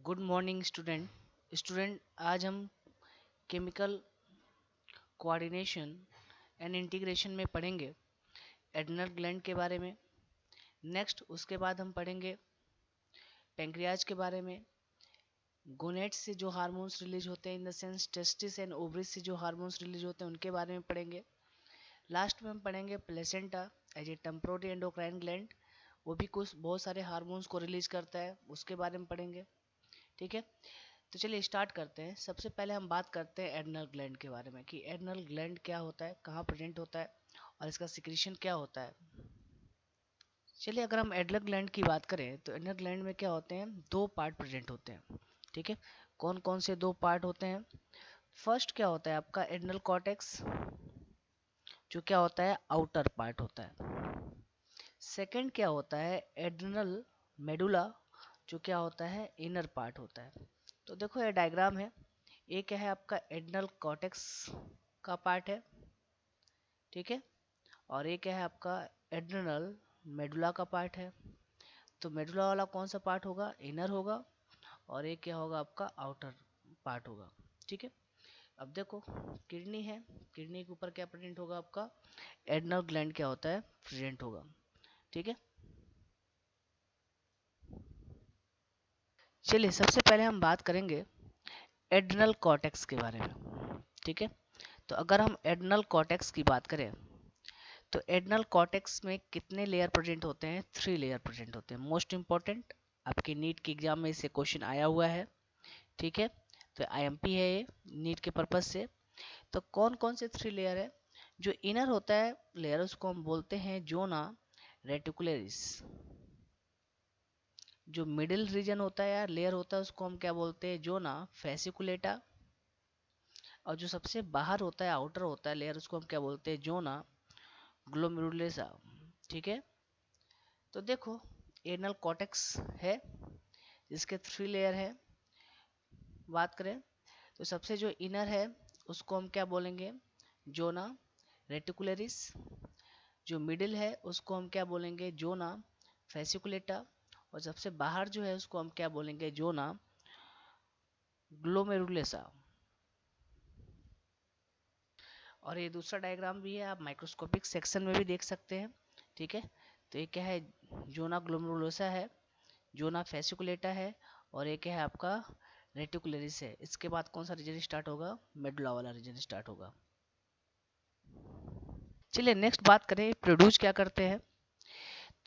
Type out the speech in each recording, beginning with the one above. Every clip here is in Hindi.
गुड मॉर्निंग स्टूडेंट आज हम केमिकल कोऑर्डिनेशन एंड इंटीग्रेशन में पढ़ेंगे एड्रिनल ग्लैंड के बारे में। नेक्स्ट उसके बाद हम पढ़ेंगे पेंक्रियाज के बारे में। गोनेट्स से जो हार्मोन्स रिलीज होते हैं in the sense testis and ovaries से जो हार्मोन्स रिलीज होते हैं उनके बारे में पढ़ेंगे। लास्ट में हम पढ़ेंगे placenta as a temporary endocrine gland, वो भी कुछ बहुत सारे हार्मोन्स को रिलीज करता है, उसके बारे में पढ़ेंगे। ठीक है, तो चलिए स्टार्ट करते हैं। सबसे पहले हम बात करते हैं एड्रिनल ग्लैंड के बारे में कि एड्रिनल ग्लैंड क्या होता है, कहाँ प्रेजेंट होता है और इसका सिक्रीशन क्या होता है। चलिए अगर हम एड्रिनल ग्लैंड की बात करें तो एड्रिनल ग्लैंड में क्या होते हैं, दो पार्ट प्रेजेंट होते हैं। ठीक है, कौन कौन से दो पार्ट होते हैं। फर्स्ट क्या होता है आपका एड्रिनल कॉर्टेक्स, जो क्या होता है आउटर पार्ट होता है। सेकंड क्या होता है एड्रिनल मेडुला, जो क्या होता है इनर पार्ट होता है। तो देखो ये डायग्राम है, एक है आपका एड्रिनल कॉर्टेक्स का पार्ट है, ठीक है, और एक है आपका एड्रिनल मेडुला का पार्ट है। तो मेडुला वाला कौन सा पार्ट होगा, इनर होगा, और एक क्या होगा आपका आउटर पार्ट होगा। ठीक है, अब देखो किडनी है, किडनी के ऊपर क्या प्रेजेंट होगा आपका एड्रिनल ग्लैंड क्या होता है प्रेजेंट होगा। ठीक है, चलिए सबसे पहले हम बात करेंगे एड्रिनल कॉर्टेक्स के बारे में। ठीक है, तो अगर हम एड्रिनल कॉर्टेक्स की बात करें तो एड्रिनल कॉर्टेक्स में कितने लेयर प्रेजेंट होते हैं, 3 लेयर प्रेजेंट होते हैं। मोस्ट इंपॉर्टेंट आपके नीट के एग्जाम में इससे क्वेश्चन आया हुआ है। ठीक है, तो आईएमपी है ये नीट के पर्पज से। तो कौन कौन से 3 लेयर है, जो इनर होता है लेयर उसको हम बोलते हैं जोना रेटिकुलरिस। जो मिडिल रीजन होता है या लेयर होता है उसको हम क्या बोलते हैं जोना फेसिकुलेटा। और जो सबसे बाहर होता है आउटर होता है लेयर उसको हम क्या बोलते हैं जोना ग्लोमेरुलसा। ठीक है, तो देखो एनल कॉर्टेक्स है जिसके 3 लेयर है। बात करें तो सबसे जो इनर है उसको हम क्या बोलेंगे जोना रेटिकुलरिस। जो मिडिल है उसको हम क्या बोलेंगे जोना फेसिकुलेटा। और सबसे बाहर जो है उसको हम क्या बोलेंगे जोना ग्लोमेरुलेसा। और ये दूसरा डायग्राम भी है, आप माइक्रोस्कोपिक सेक्शन में भी देख सकते हैं। ठीक है, तो ये क्या है जोना ग्लोमेरुलोसा है, जोना फेसिकुलेटा है, और एक है आपका रेटिकुलरिस है। इसके बाद कौन सा रीजन स्टार्ट होगा, मेडुला वाला रीजन स्टार्ट होगा। चलिए नेक्स्ट बात करें प्रोड्यूस क्या करते हैं।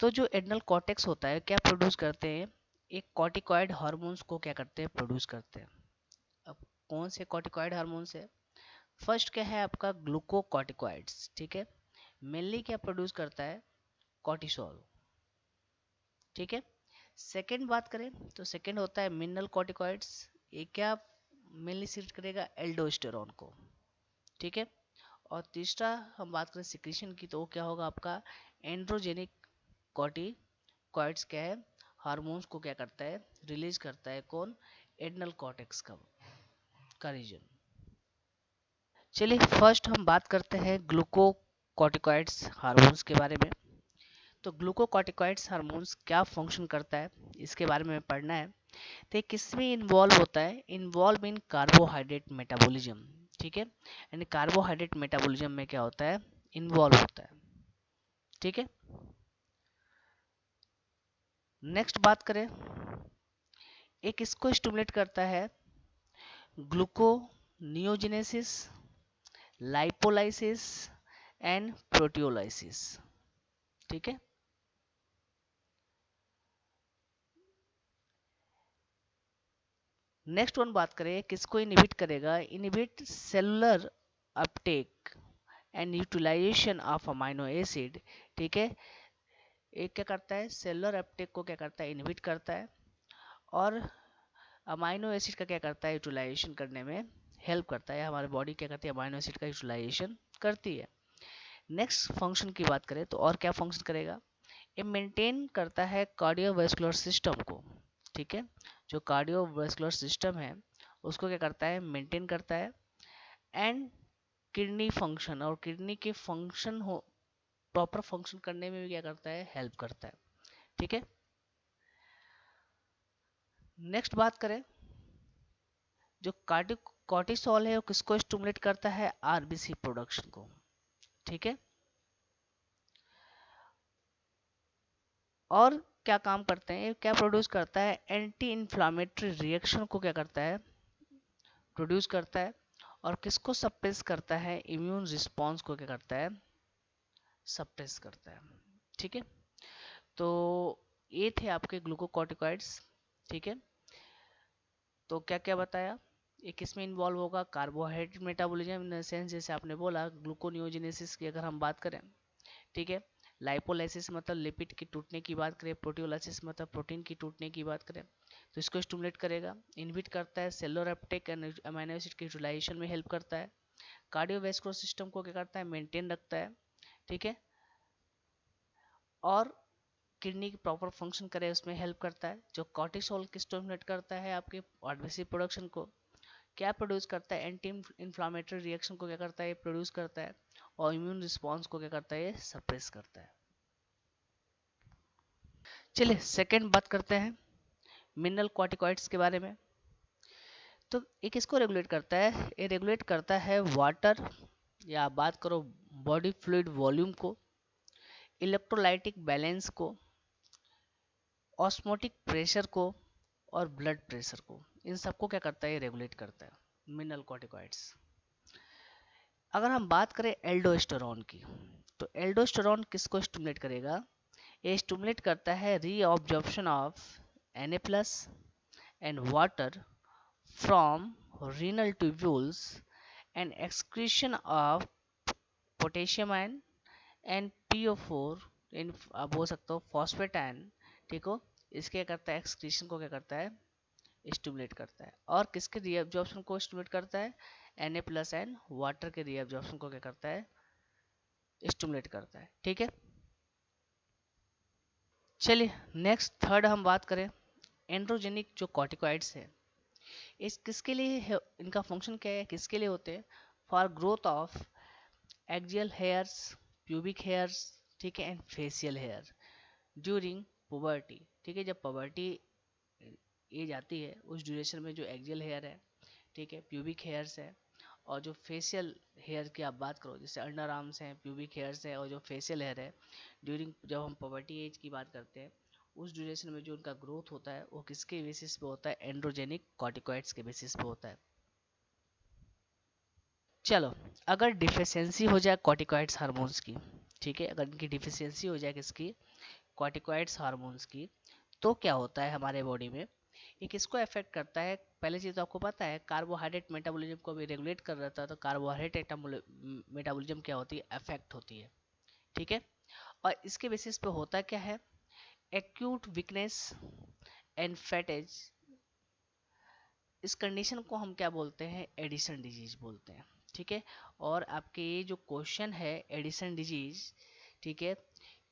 तो जो एड्रिनल कॉर्टेक्स होता है क्या प्रोड्यूस करते हैं, एक कॉर्टिकॉइड हार्मोन्स को क्या करते हैं प्रोड्यूस करते हैं। अब कौन से कॉर्टिकॉइड हार्मोन्स है, फर्स्ट क्या है आपका ग्लूकोकॉर्टिकॉइड्स। ठीक है, मेनली क्या प्रोड्यूस करता है कॉर्टिसोल। ठीक है, सेकेंड बात करें तो सेकेंड होता है मिनरल कॉर्टिकॉइड्स, ये क्या मेनली सिलेक्ट करेगा एल्डोस्टेरॉन को। ठीक है, और तीसरा हम बात करें सिक्रीशन की तो वो क्या होगा आपका एंड्रोजेनिक कॉर्टिकॉइड्स क्या है हार्मोन्स को क्या करता है रिलीज करता है, कौन एड्रिनल कॉर्टेक्स का रीजन। चलिए फर्स्ट हम बात करते हैं ग्लूकोकॉर्टिकॉइड्स हार्मोन्स के बारे में। तो ग्लूकोकॉर्टिकॉइड्स हार्मोन्स क्या फंक्शन करता है इसके बारे में पढ़ना है। तो किसमें इन्वॉल्व होता है, इन्वॉल्व इन कार्बोहाइड्रेट मेटाबॉलिज्म। ठीक है, यानी कार्बोहाइड्रेट मेटाबॉलिज्म में क्या होता है इन्वॉल्व होता है। ठीक है, नेक्स्ट बात करें, एक इसको स्टिमुलेट करता है ग्लूकोनियोजेनेसिस, लाइपोलाइसिस एंड प्रोटियोलाइसिस। ठीक है, नेक्स्ट वन बात करें किसको इनहिबिट करेगा, inhibit cellular uptake and utilisation of amino acid. ठीक है, एक क्या करता है सेलुलर अपटेक को क्या करता है इनहिबिट करता है, और अमाइनो एसिड का क्या करता है यूटिलाइजेशन करने में हेल्प करता है। हमारी बॉडी क्या करती है अमाइनो एसिड का यूटिलाइजेशन करती है। नेक्स्ट फंक्शन की बात करें तो और क्या फंक्शन करेगा, ये मेंटेन करता है कार्डियोवैस्कुलर सिस्टम को। ठीक है, जो कार्डियोवैस्कुलर सिस्टम है उसको क्या करता है मेंटेन करता है, एंड किडनी फंक्शन और किडनी के फंक्शन हो प्रॉपर फंक्शन करने में भी क्या करता है हेल्प करता है। ठीक है, नेक्स्ट बात करें, जो कॉर्टिसोल है वो किसको स्टिमुलेट करता है? आरबीसी प्रोडक्शन को। ठीक है, और क्या काम करते हैं, क्या प्रोड्यूस करता है? एंटी इन्फ्लामेटरी रिएक्शन को क्या करता है? प्रोड्यूस करता है। और किसको सप्रेस करता है? इम्यून रिस्पॉन्स को क्या करता है? सप्रेस करता है। ठीक है, तो ये थे आपके ग्लूकोकॉर्टिकॉइड्स। ठीक है, तो क्या क्या बताया? ये किस में इन्वॉल्व होगा? Carbohydrate metabolism in the sense, जैसे आपने बोला ग्लूकोनियोजेनेसिस की अगर हम बात करें। ठीक है, लाइपोलाइसिस मतलब लिपिड की टूटने की बात करें, प्रोटियोलाइसिस मतलब प्रोटीन की टूटने की बात करें, तो इसको स्टिमुलेट करेगा। इनहिबिट करता है cellular uptake and amino acid की यूटिलाइजेशन में हेल्प करता है। कार्डियोवैस्कुलर सिस्टम को क्या करता है? मेंटेन रखता है। ठीक है, और किडनी की प्रॉपर फंक्शन करे उसमें हेल्प करता है। जो कॉर्टिसोल की स्टिमुलेट करता है आपके आरबीसी प्रोडक्शन को, क्या प्रोड्यूस करता है? एंटी इन्फ्लामेटरी रिएक्शन को क्या करता है? प्रोड्यूस करता है। और इम्यून रिस्पॉन्स को क्या करता है? ये सप्रेस करता है। चलिए सेकेंड बात करते हैं मिनरल कॉर्टिकॉइड्स के बारे में। तो ये किसको रेगुलेट करता है? ये रेगुलेट करता है वाटर, या बात करो बॉडी फ्लूइड वॉल्यूम को, इलेक्ट्रोलाइटिक बैलेंस को, ऑस्मोटिक प्रेशर को, और ब्लड प्रेशर को। इन सबको क्या करता है? ये रेगुलेट करता है मिनरल कॉर्टिकॉइड्स। अगर हम बात करें एल्डोस्टेरॉन की, तो एल्डोस्टेरॉन किसको स्टिमुलेट करेगा? ये स्टिमुलेट करता है reabsorption of Na plus and water from renal tubules and excretion of potassium ion and PO4 इन आप बोल सकते हो फॉस्फेट आयन। ठीक हो, इसके क्या करता है? एक्सक्रीशन को क्या करता है? स्टिमुलेट करता है। और किसके रीअब्जॉर्प्शन को स्टिमुलेट करता है? Na प्लस एंड वाटर के रीअब्जॉर्प्शन को क्या करता है? स्टिमुलेट करता है। ठीक है, चलिए नेक्स्ट थर्ड हम बात करें एंड्रोजेनिक जो कॉर्टिकॉइड्स है, इस किसके लिए इनका फंक्शन क्या है, किसके लिए होते हैं? For growth of axial hairs, pubic hairs, ठीक है, and facial hair during puberty. ठीक है, जब पुबर्टी एज आती है उस ड्यूरेशन में जो एक्जियल हेयर है, ठीक है, प्यूबिक हेयर्स है, और जो फेशियल हेयर की आप बात करो, जैसे अंडर आर्म्स हैं, प्यूबिक हेयर्स है, और जो फेशियल हेयर है, ड्यूरिंग जब हम पुबर्टी एज की बात करते हैं उस ड्यूरेशन में जो उनका ग्रोथ होता है वो किसके बेसिस पे होता है? एंड्रोजेनिक कॉर्टिकॉइड्स के बेसिस पे होता है। चलो, अगर डिफिशियंसी हो जाए कॉर्टिकॉइड्स हार्मोन्स की, ठीक है, अगर इनकी डिफिशियंसी हो जाए किसकी? कॉर्टिकॉइड्स हार्मोन्स की, तो क्या होता है हमारे बॉडी में? ये किसको अफेक्ट करता है? पहले चीज तो आपको पता है कार्बोहाइड्रेट मेटाबॉलिज्म को भी रेगुलेट कर रहा था, तो कार्बोहाइड्रेट मेटाबॉलिज्म क्या होती है? अफेक्ट होती है। ठीक है, और इसके बेसिस पे होता क्या है? Acute weakness and fatigue. इस कंडीशन को हम क्या बोलते हैं? एडिशन डिजीज बोलते हैं। ठीक है, और आपके ये जो क्वेश्चन है एडिशन डिजीज, ठीक है,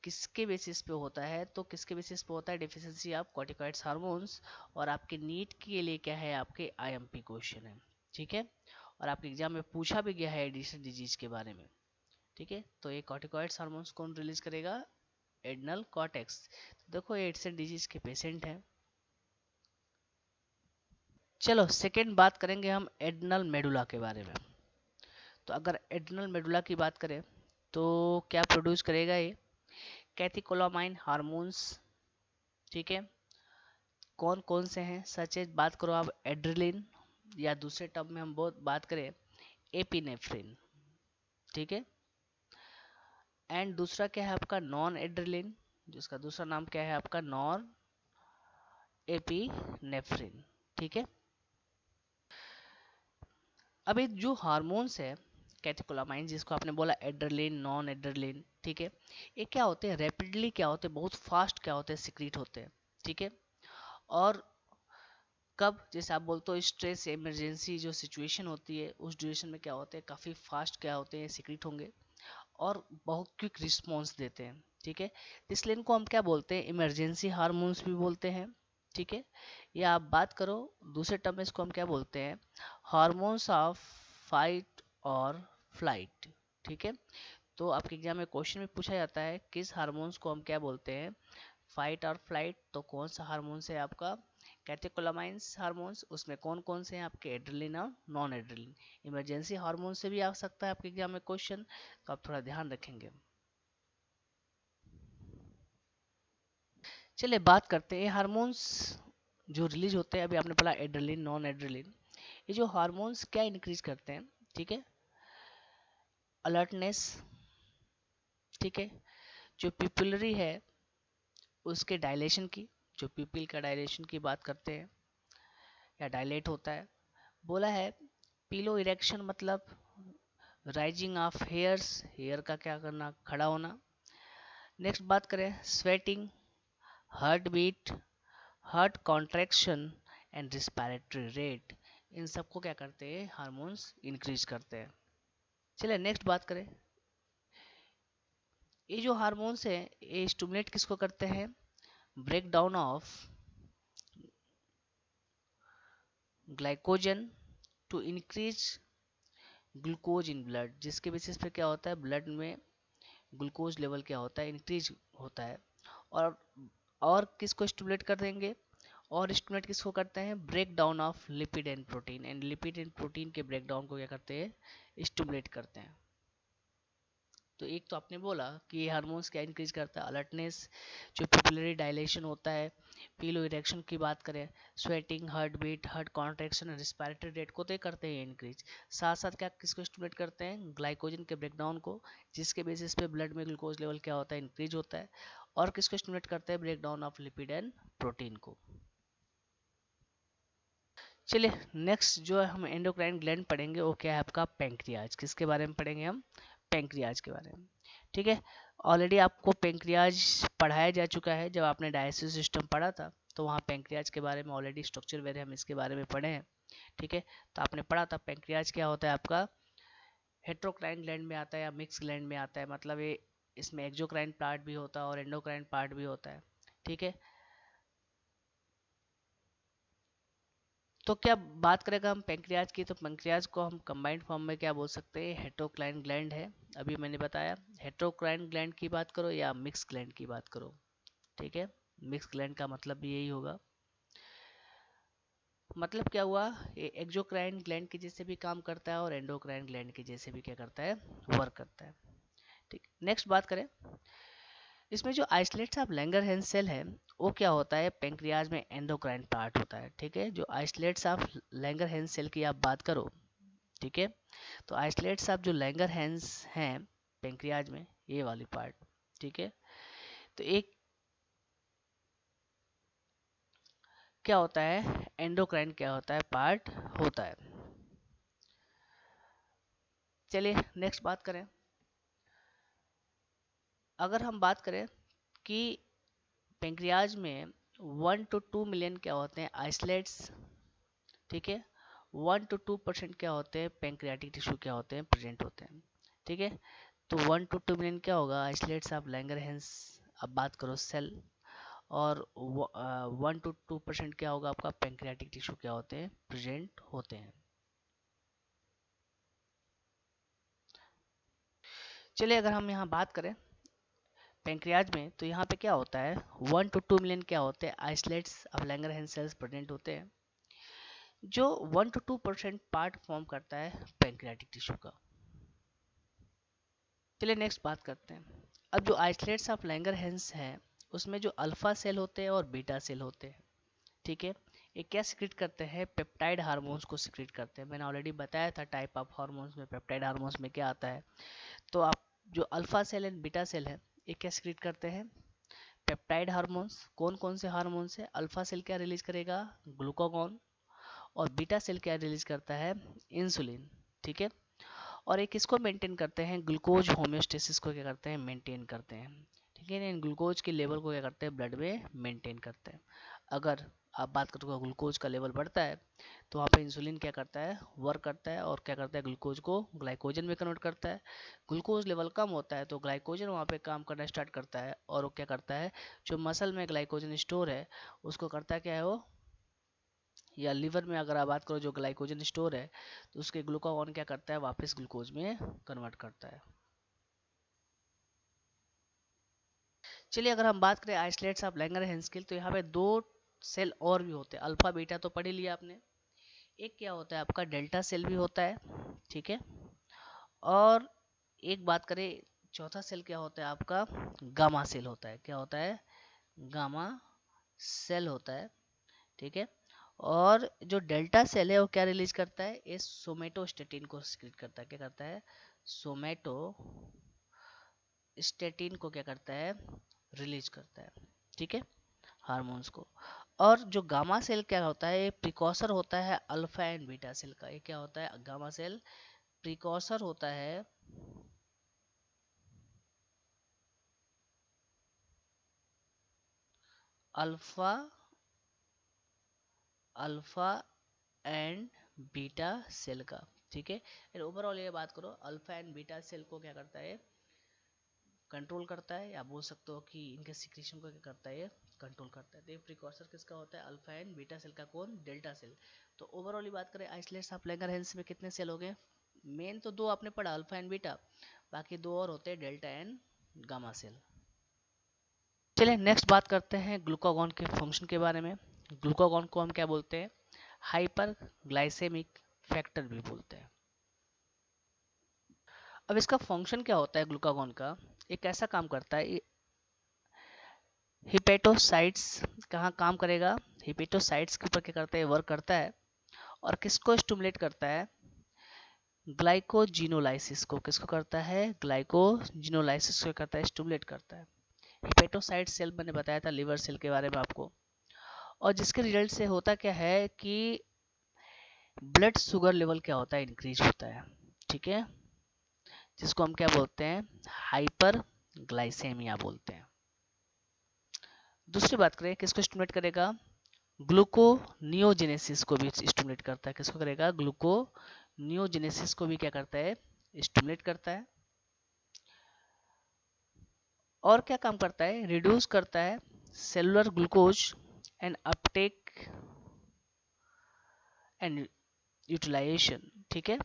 किसके बेसिस पे होता है? तो किसके बेसिस पे होता है? Deficiency of corticoids hormones. और आपके नीट के लिए क्या है? आपके आईएमपी क्वेश्चन है। ठीक है, और आपके एग्जाम में पूछा भी गया है एडिशन डिजीज के बारे में। ठीक है, तो ये कॉर्टिकॉइड्स हार्मोन्स कौन रिलीज करेगा? Adrenal cortex. देखो ये एडिशन डिजीज के पेशेंट हैं। चलो सेकेंड बात करेंगे हम एड्रिनल मेडुला के बारे में। तो अगर एड्रिनल मेडुला की बात करें तो क्या प्रोड्यूस करेगा ये? कैथिकोलामाइन हार्मोन्स। ठीक है, कौन कौन से हैं? सच एज बात करो आप एड्रिलिन, या दूसरे टर्म में हम बहुत बात करें एपिनेफ्रिन। ठीक है, एंड दूसरा क्या है आपका? नॉन एड्रिलिन, जिसका दूसरा नाम क्या है आपका? Non epinephrine. ठीक है, अभी जो हार्मोन्स है कैटेकोलामाइन, जिसको आपने बोला एड्रेलिन, नॉन एड्रेलिन, ठीक है, ये क्या होते हैं? रैपिडली क्या होते हैं? बहुत फास्ट क्या होते हैं? सिक्रीट होते हैं। ठीक है, और कब? जैसे आप बोलते हो स्ट्रेस इमरजेंसी जो सिचुएशन होती है उस ड्यूरेशन में क्या होते हैं? काफ़ी फास्ट क्या होते हैं? सिक्रीट होंगे, और बहुत क्विक रिस्पॉन्स देते हैं। ठीक है, इसलिए इनको हम क्या बोलते हैं? इमरजेंसी हार्मोन्स भी बोलते हैं। ठीक है, या आप बात करो दूसरे टर्म में इसको हम क्या बोलते हैं? हार्मोन्स ऑफ फाइट और फ्लाइट। ठीक है, तो आपके एग्जाम में क्वेश्चन में पूछा जाता है किस हार्मोन्स को हम क्या बोलते हैं? फाइट और फ्लाइट। तो कौन सा हार्मोन है आपका? कैटेकोलामाइंस हार्मोन्स, उसमें कौन कौन से हैं आपके, एड्रेलिन और नॉन एड्रेलिन। इमरजेंसी हार्मोन से भी आ सकता है आपके एग्जाम में क्वेश्चन, तो आप थोड़ा ध्यान रखेंगे। चलिए बात करते हैं हार्मोन्स जो रिलीज होते हैं। अभी आपने पढ़ा एड्रेलिन, नॉन एड्रेलिन, ये जो हार्मोन्स क्या इंक्रीज करते हैं, ठीक है, अलर्टनेस, ठीक है, जो पिपुलरी है उसके डायलेशन की, जो पिपिल का डायलेशन की बात करते हैं या डायलेट होता है। बोला है पीलो इरेक्शन मतलब राइजिंग ऑफ हेयर्स, हेयर का क्या करना, खड़ा होना। नेक्स्ट बात करें sweating, heart beat, heart contraction and respiratory rate, इन सबको क्या करते हैं, हार्मोन्स इंक्रीज करते हैं। चलिए नेक्स्ट बात करें, ये जो हार्मोन्स हैं ये स्टिमुलेट किसको करते हैं, break down of glycogen to increase glucose in blood, जिसके बेसिस पे क्या होता है, ब्लड में ग्लूकोज लेवल क्या होता है, इंक्रीज होता है। और और किसको स्टिमुलेट कर देंगे, और स्टिमुलेट किसको करते हैं, break down of lipid and protein, and lipid and protein के ब्रेक डाउन को क्या करते हैं, स्टिमुलेट करते हैं। तो एक तो आपने बोला कि ये हार्मोन्स क्या इंक्रीज करता है, अलर्टनेस, जो पिपुलरी डायलेशन होता है, पीलो इरेक्शन की बात करें, sweating, heart beat, heart contraction, respiratory rate को तो ये करते हैं इंक्रीज। साथ साथ क्या किसको स्टिमुलेट करते हैं, ग्लाइकोजन के ब्रेकडाउन को, जिसके बेसिस पे ब्लड में ग्लूकोज लेवल क्या होता है, इंक्रीज होता है। और किसको स्टिमुलेट करते हैं, breakdown of lipid and protein को। चलिए नेक्स्ट जो है हम एंडोक्राइन ग्लैंड पढ़ेंगे वो क्या है आपका, पैंक्रियाज। किसके बारे में पढ़ेंगे हम, पैंक्रियाज के बारे में, ठीक है। ऑलरेडी आपको पैंक्रियाज पढ़ाया जा चुका है, जब आपने डाइजेस्टिव सिस्टम पढ़ा था तो वहाँ पैंक्रियाज के बारे में ऑलरेडी स्ट्रक्चर वेर हम इसके बारे में पढ़े हैं, ठीक है। तो आपने पढ़ा था पैंक्रियाज क्या होता है आपका, हेट्रोक्राइन ग्लैंड में आता है या मिक्स ग्लैंड में आता है, मतलब ये इसमें एक्सोक्राइन पार्ट भी होता है और एंडोक्राइन पार्ट भी होता है, ठीक है। तो क्या बात करेगा हम पैंक्रियाज की, तो पैंक्रियाज को हम कंबाइंड फॉर्म में क्या बोल सकते हैं, हेट्रोक्राइन ग्लैंड है। अभी मैंने बताया हेट्रोक्राइन ग्लैंड की बात करो या मिक्स ग्लैंड की बात करो, ठीक है। मिक्स ग्लैंड का मतलब भी यही होगा। मतलब क्या हुआ, ये एक्सोक्राइन ग्लैंड के जैसे भी काम करता है और एंडोक्राइन ग्लैंड के जैसे भी क्या करता है, वर्क करता है, ठीक। नेक्स्ट बात करें, इसमें जो आइसोलेट्स ऑफ लैंगरहैंस सेल है वो क्या होता है, पेंक्रियाज में एंडोक्राइन पार्ट होता है, ठीक है। जो आइसोलेट्स ऑफ लैंगरहैंस सेल की आप बात करो, ठीक है, तो आइसोलेट्स ऑफ जो लैंगरहैंस हैं पेंक्रियाज में, ये वाली पार्ट, ठीक है। तो एक क्या होता है, एंडोक्राइन क्या होता है, पार्ट होता है। चलिए नेक्स्ट बात करें, अगर हम बात करें कि पेंक्रियाज में 1 to 2 मिलियन क्या होते हैं आइसोलेट्स, ठीक है, 1 to 2% क्या होते हैं पेंक्रियाटिक टिश्यू क्या होते हैं, प्रेजेंट होते हैं, ठीक है। तो 1 to 2 मिलियन क्या होगा, आइसोलेट्स ऑफ लैंगरहैंस, अब बात करो सेल, और 1 to 2% क्या होगा आपका, पेंक्रियाटिक टिश्यू क्या होते हैं, प्रेजेंट होते हैं। चलिए अगर हम यहाँ बात करें पेंक्रियाज में, तो यहाँ पे क्या होता है, 1 to 2 मिलियन क्या होते हैं isolates of Langerhans cells present होते हैं, जो 1 to 2% पार्ट फॉर्म करता है पेंक्रियाटिक टिश्यू का। चलिए नेक्स्ट बात करते हैं, अब जो आइसोलेट्स ऑफ लैंगरहैंस हैं उसमें जो अल्फा सेल होते हैं और बीटा सेल होते हैं, ठीक है। ये क्या सिक्रेट करते हैं, पेप्टाइड हार्मोन्स को सिक्रेट करते हैं। मैंने ऑलरेडी बताया था टाइप ऑफ हार्मोन्स में, पेप्टाइड हार्मोन्स में क्या आता है। तो आप जो alpha cell and beta cell है ये क्या सिक्रेट करते हैं, पेप्टाइड हार्मोन्स। कौन कौन से हार्मोन्स है, अल्फा सेल क्या रिलीज करेगा, ग्लूकागॉन, और बीटा सेल क्या रिलीज करता है, इंसुलिन, ठीक है। और एक किसको मेंटेन करते हैं, ग्लूकोज होम्योस्टेसिस को क्या करते हैं, मेंटेन करते हैं, ठीक है। इन ग्लूकोज के लेवल को क्या करते हैं, ब्लड में मेंटेन करते हैं। अगर आप बात करोगे ग्लूकोज का लेवल बढ़ता है तो वहाँ पे इंसुलिन क्या करता है, वर्क करता है, और क्या करता है, ग्लूकोज को ग्लाइकोजन में कन्वर्ट करता है। ग्लूकोज लेवल कम होता है तो ग्लाइकोजन वहाँ पे काम करना स्टार्ट करता है, और वो क्या करता है, जो मसल में ग्लाइकोजन स्टोर है उसको करता है क्या है वो, या लीवर में अगर आप बात करो जो ग्लाइकोजन स्टोर है तो उसके ग्लूकागॉन क्या करता है, वापस ग्लूकोज में कन्वर्ट करता है। चलिए अगर हम बात करें आइसोलेट्स ऑफ लैंगरहैंस की, तो यहाँ पे दो सेल और भी होते हैं, अल्फा बीटा तो पढ़ ही लिया आपने। एक क्या होता है आपका डेल्टा सेल भी होता है, ठीक है। और एक बात करें, चौथा सेल क्या होता है आपका, गामा सेल होता है। क्या होता है, गामा सेल होता है, ठीक है। और जो डेल्टा सेल है वो क्या रिलीज करता है, ये सोमेटोस्टेटिन को सिक्रीट करता है। क्या करता है, सोमेटोस्टेटिन को क्या करता है, रिलीज करता है, ठीक है, हार्मोन्स को। और जो गामा सेल क्या होता है, ये प्रिकॉसर होता है अल्फा एंड बीटा सेल का। ये क्या होता है, गामा सेल प्रिकॉसर होता है alpha alpha and beta cell का, ठीक है। ओवरऑल ये बात करो, अल्फा एंड बीटा सेल को क्या करता है, कंट्रोल करता है, या बोल सकते हो कि इनके सिक्रीशन को क्या करता है, कंट्रोल करता है। तो ये प्रिकॉर्सर किसका होता है, अल्फा एंड बीटा सेल का। कौन, डेल्टा सेल। तो ओवरऑल बात करें आइसोलेट्स ऑफ लैंगरहैंस में कितने सेल हो गए, मेन तो दो आपने पढ़ा, अल्फा एंड बीटा, बाकी दो और होते हैं डेल्टा एंड गामा सेल। चलिए नेक्स्ट बात करते हैं ग्लूकागॉन के फंक्शन के बारे में। ग्लूकागॉन को हम क्या बोलते हैं, हाइपर ग्लाइसेमिक फैक्टर भी बोलते हैं। अब इसका फंक्शन क्या होता है ग्लूकागॉन का, ये कैसा काम करता है, हिपेटोसाइट्स कहाँ काम करेगा, हिपेटोसाइट्स के ऊपर क्या करता है, वर्क करता है। और किसको स्टिमुलेट करता है, ग्लाइकोजिनोलाइसिस को। किसको करता है, ग्लाइकोजिनोलाइसिस को करता है, स्टिमुलेट करता है। हिपेटोसाइट सेल मैंने बताया था लिवर सेल के बारे में आपको। और जिसके रिजल्ट से होता क्या है कि ब्लड शुगर लेवल क्या होता है, इंक्रीज होता है, ठीक है, जिसको हम क्या बोलते हैं, हाइपर ग्लाइसेमिया बोलते हैं। दूसरी बात करें, किसको स्टिमुलेट करेगा, ग्लूकोनियोजेनेसिस को भी स्टिमुलेट करता है। किसको करेगा, ग्लूकोनियोजेनेसिस को भी क्या करता है, स्टिमुलेट करता है। और क्या काम करता है, रिड्यूस करता है cellular glucose and uptake and utilisation, ठीक है।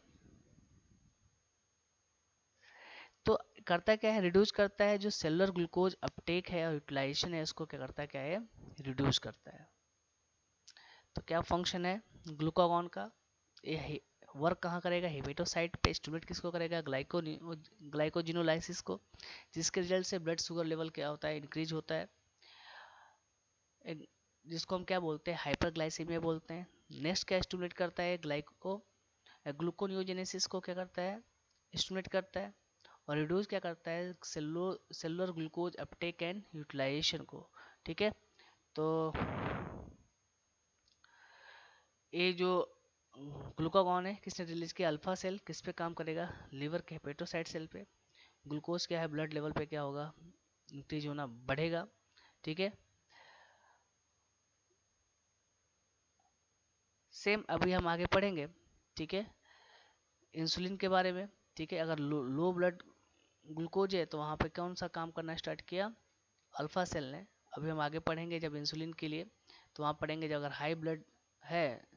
तो करता क्या है, रिड्यूस करता है, जो सेलुलर ग्लूकोज अपटेक है और यूटिलाइजेशन है, उसको क्या करता है, क्या है, रिड्यूस करता है। तो क्या फंक्शन है ग्लूकागॉन का, ये वर्क कहाँ करेगा, हेपेटोसाइट पे, स्टिमुलेट किसको करेगा, ग्लाइकोजिनोलाइसिस को, जिसके रिजल्ट से ब्लड शुगर लेवल क्या होता है, इंक्रीज होता है, जिसको हम क्या बोलते हैं, हाइपरग्लाइसीमिया बोलते हैं। नेक्स्ट क्या स्टिमुलेट करता है, ग्लूकोनियोजेनेसिस को क्या करता है, स्टिमुलेट करता है। और रिड्यूस क्या करता है, cellular glucose uptake and utilisation को, ठीक है। तो ये जो ग्लूकागॉन है किसने रिलीज किया, अल्फा सेल किस पे काम करेगा, लिवर के हेपेटोसाइट सेल पे। ग्लूकोज क्या है, ब्लड लेवल पे क्या होगा, इंक्रीज होना, बढ़ेगा, ठीक है। सेम अभी हम आगे पढ़ेंगे, ठीक है, इंसुलिन के बारे में, ठीक है। अगर लो ब्लड ग्लूकोज है तो वहाँ पे कौन सा काम करना स्टार्ट किया, अल्फा सेल ने। अभी हम आगे पढ़ेंगे जब इंसुलिन के लिए, तो वहाँ पढ़ेंगे जब अगर हाई ब्लड है,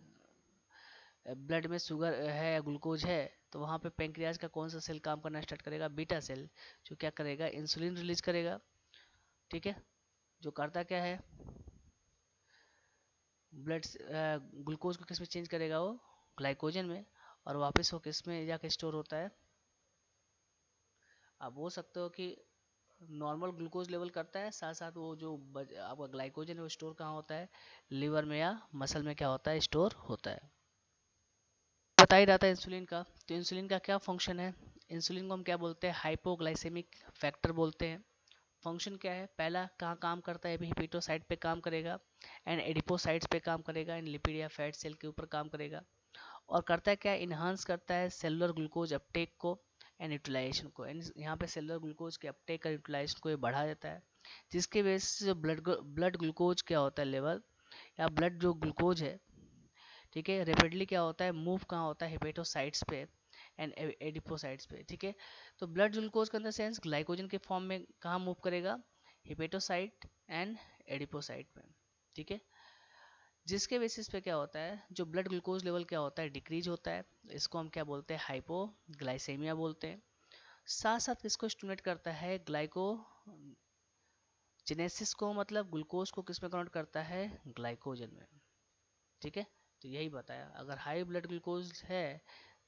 ब्लड में शुगर है या ग्लूकोज है, तो वहाँ पे पेंक्रियाज का कौन सा सेल काम करना स्टार्ट करेगा, बीटा सेल, जो क्या करेगा, इंसुलिन रिलीज करेगा, ठीक है। जो करता क्या है, ब्लड ग्लूकोज को किस में चेंज करेगा, वो ग्लाइकोजन में, और वापस वो किस में जाके स्टोर होता है, आप बोल सकते हो कि नॉर्मल ग्लूकोज लेवल करता है, साथ साथ वो जो आपका ग्लाइकोजन है वो स्टोर कहाँ होता है, लिवर में या मसल में क्या होता है, स्टोर होता है। बता ही रहा था इंसुलिन का, तो इंसुलिन का क्या फंक्शन है, इंसुलिन को हम क्या बोलते हैं, हाइपोग्लाइसेमिक फैक्टर बोलते हैं। फंक्शन क्या है, पहला कहाँ काम करता है, हिपेटोसाइट पे काम करेगा, एंड एडिपोसाइट्स पे काम करेगा, एंड लिपिड या फैट सेल के ऊपर काम करेगा। और करता है क्या, इन्हांस करता है सेलुलर ग्लूकोज अपटेक को एंड यूटिलाइजेशन को, एंड यहाँ पे सेलुलर ग्लूकोज के अपटेक और यूटिलाइजेशन को ये बढ़ा देता है, जिसके वजह से जो ब्लड ग्लूकोज क्या होता है लेवल, या ब्लड जो ग्लूकोज है, ठीक है, रेपिडली क्या होता है, मूव कहाँ होता है, हेपेटोसाइट्स पे एंड एडिपोसाइट्स पे, ठीक है। तो ब्लड ग्लूकोज का अंदर सेंस ग्लाइकोजन के फॉर्म में कहाँ मूव करेगा, हेपेटोसाइट एंड एडिपोसाइट में, ठीक है। जिसके बेसिस पे क्या होता है, जो ब्लड ग्लूकोज लेवल क्या होता है, डिक्रीज होता है। इसको हम क्या बोलते हैं, हाइपोग्लाइसेमिया बोलते हैं। साथ साथ इसको स्टिमुलेट करता है जेनेसिस को मतलब ग्लूकोज को किस में कन्वर्ट करता है, ग्लाइकोजन में। ठीक है, तो यही बताया। अगर हाई ब्लड ग्लूकोज है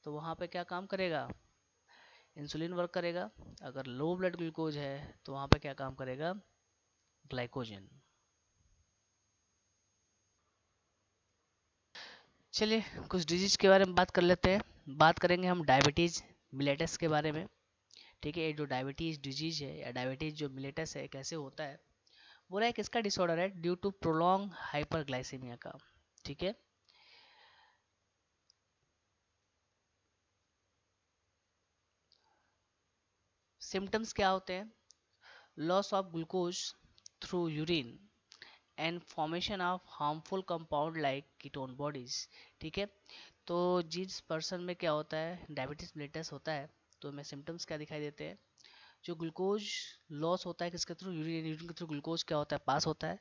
तो वहाँ पे क्या काम करेगा, इंसुलिन वर्क करेगा। अगर लो ब्लड ग्लूकोज है तो वहाँ पे क्या काम करेगा, ग्लाइकोजन। चलिए कुछ डिजीज के बारे में बात कर लेते हैं। बात करेंगे हम डायबिटीज मिलेटस के बारे में। ठीक है, ये जो डायबिटीज डिजीज है या डायबिटीज जो मिलेटस है कैसे होता है, बोला है किसका डिसऑर्डर है, ड्यू टू प्रोलॉन्ग हाइपरग्लाइसीमिया का। ठीक है, सिम्टम्स क्या होते हैं, loss of glucose through urine and formation of harmful compound like ketone bodies. ठीक है, तो जिस पर्सन में क्या होता है, डायबिटीज मिलेटस होता है, तो हमें सिम्टम्स क्या दिखाई देते हैं, जो ग्लूकोज लॉस होता है किसके थ्रू, यूरिन के थ्रू ग्लूकोज क्या होता है, पास होता है।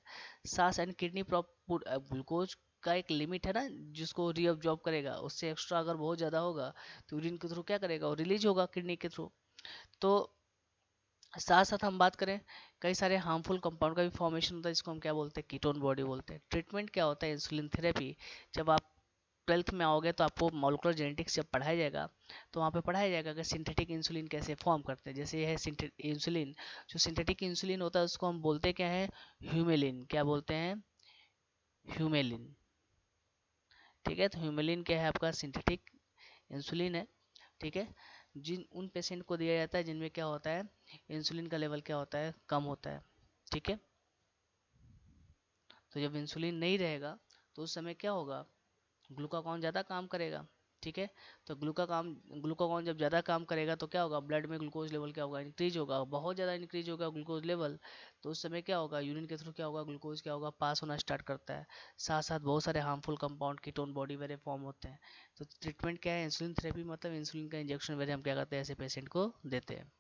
सांस एंड किडनी ग्लूकोज का एक लिमिट है ना जिसको रीअब्जॉर्ब करेगा, उससे एक्स्ट्रा अगर बहुत ज़्यादा होगा तो यूरिन के थ्रू क्या करेगा, वो रिलीज होगा किडनी के थ्रू। तो साथ साथ हम बात करें, कई सारे हार्मफुल कंपाउंड का भी फॉर्मेशन होता है जिसको हम क्या बोलते हैं, कीटोन बॉडी बोलते हैं। ट्रीटमेंट क्या होता है, इंसुलिन थेरेपी। जब आप 12th में आओगे तो आपको मॉलिक्यूलर जेनेटिक्स जब पढ़ाया जाएगा तो वहाँ पे पढ़ाया जाएगा कि सिंथेटिक इंसुलिन कैसे फॉर्म करते हैं। जैसे ये है इंसुलिन, जो सिंथेटिक इंसुलिन होता है उसको हम बोलते क्या है, ह्यूमेलिन। क्या बोलते हैं, ह्यूमेलिन। ठीक है, तो ह्यूमेलिन क्या है, आपका सिंथेटिक इंसुलिन है। ठीक है, जिन उन पेशेंट को दिया जाता है जिनमें क्या होता है, इंसुलिन का लेवल क्या होता है, कम होता है। ठीक है, तो जब इंसुलिन नहीं रहेगा तो उस समय क्या होगा, ग्लूकागॉन ज़्यादा काम करेगा। ठीक है, तो ग्लूकागॉन जब ज़्यादा काम करेगा तो क्या होगा, ब्लड में ग्लूकोज लेवल क्या होगा, इंक्रीज होगा, बहुत ज़्यादा इंक्रीज होगा ग्लूकोज लेवल। तो उस समय क्या होगा, यूरिन के थ्रू क्या होगा, ग्लूकोज क्या होगा, पास होना स्टार्ट करता है। साथ साथ बहुत सारे हार्मफुल कंपाउंड कीटोन बॉडी वेरे फॉर्म होते हैं। तो ट्रीटमेंट क्या है, इंसुलिन थेरेपी, मतलब इंसुलिन का इंजेक्शन वेरे हम क्या करते हैं, ऐसे पेशेंट को देते हैं।